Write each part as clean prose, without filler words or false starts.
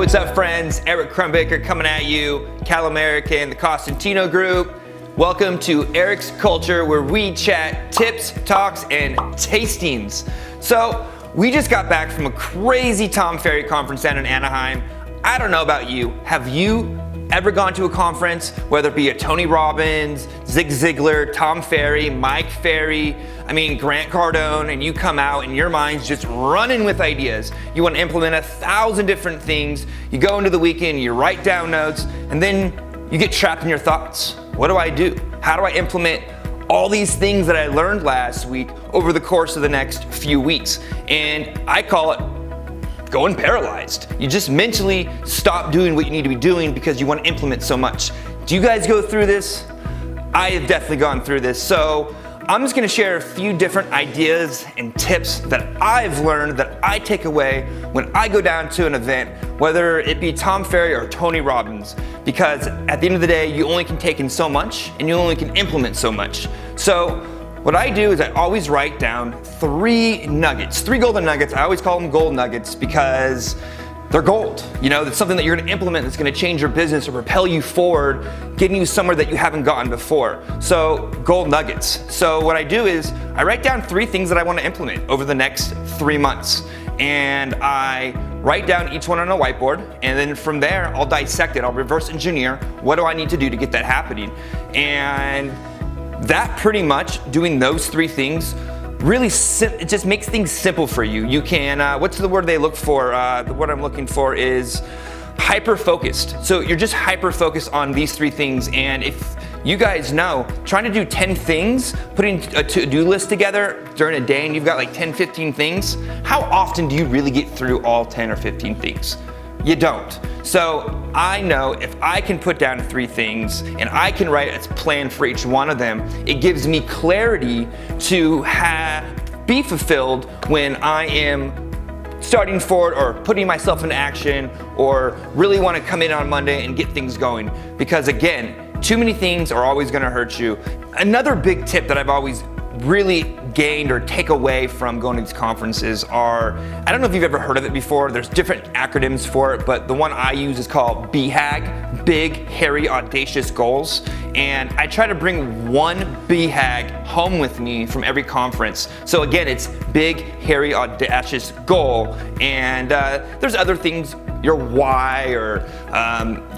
what's up friends? Eric Crumbaker coming at you, Cal-American, the Costantino group. Welcome to Eric's Culture, where we chat tips, talks, and tastings. So, we just got back from a crazy Tom Ferry conference down in Anaheim. I don't know about you, have you ever gone to a conference, whether it be a Tony Robbins, Zig Ziglar, Tom Ferry, Mike Ferry, Grant Cardone, and you come out and your mind's just running with ideas. You want to implement 1,000 different things. You go into the weekend, you write down notes, and then you get trapped in your thoughts. What do I do? How do I implement all these things that I learned last week over the course of the next few weeks? And I call it going paralyzed. You just mentally stop doing what you need to be doing because you want to implement so much. Do you guys go through this? I have definitely gone through this. So I'm just gonna share a few different ideas and tips that I've learned that I take away when I go down to an event, whether it be Tom Ferry or Tony Robbins, because at the end of the day, you only can take in so much and you only can implement so much. So what I do is I always write down 3 nuggets, 3 golden nuggets. I always call them gold nuggets because they're gold. You know, it's something that you're gonna implement that's gonna change your business or propel you forward, getting you somewhere that you haven't gotten before. So, gold nuggets. So what I do is I write down 3 things that I wanna implement over the next 3 months. And I write down each one on a whiteboard, and then from there, I'll dissect it. I'll reverse engineer, what do I need to do to get that happening? And that pretty much, doing those 3 things, really, it just makes things simple for you. You can, what's the word they look for? The word I'm looking for is hyper-focused. So you're just hyper-focused on these 3 things, and if you guys know, trying to do 10 things, putting a to-do list together during a day and you've got like 10, 15 things, how often do you really get through all 10 or 15 things? You don't. So I know if I can put down 3 things and I can write a plan for each one of them, it gives me clarity to be fulfilled when I am starting forward or putting myself into action or really want to come in on Monday and get things going. Because again, too many things are always going to hurt you. Another big tip that I've always really gained or take away from going to these conferences are, I don't know if you've ever heard of it before, there's different acronyms for it, but the one I use is called BHAG, Big, Hairy, Audacious Goals. And I try to bring one BHAG home with me from every conference. So again, it's big, hairy, audacious goal. And there's other things, your why or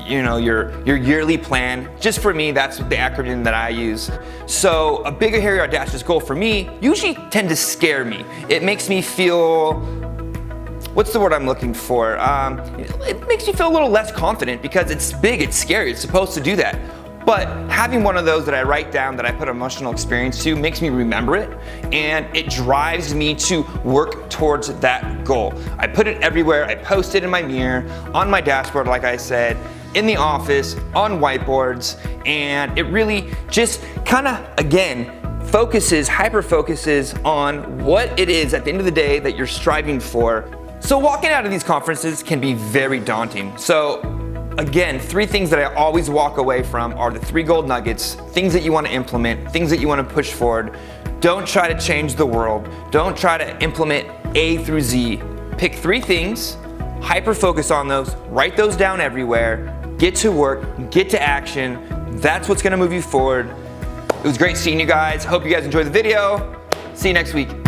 your yearly plan. Just for me, that's the acronym that I use. So a big, hairy, audacious goal for me usually tend to scare me. It makes me feel, what's the word I'm looking for? It makes me feel a little less confident because it's big, it's scary, it's supposed to do that. But having one of those that I write down, that I put emotional experience to, makes me remember it, and it drives me to work towards that goal. I put it everywhere. I post it in my mirror, on my dashboard, like I said, in the office, on whiteboards, and it really just kind of, again, hyper-focuses on what it is at the end of the day that you're striving for. So walking out of these conferences can be very daunting. So again, 3 things that I always walk away from are the 3 gold nuggets, things that you want to implement, things that you want to push forward. Don't try to change the world. Don't try to implement A through Z. Pick 3 things, hyper-focus on those, write those down everywhere, get to work, get to action. That's what's going to move you forward. It was great seeing you guys. Hope you guys enjoyed the video. See you next week.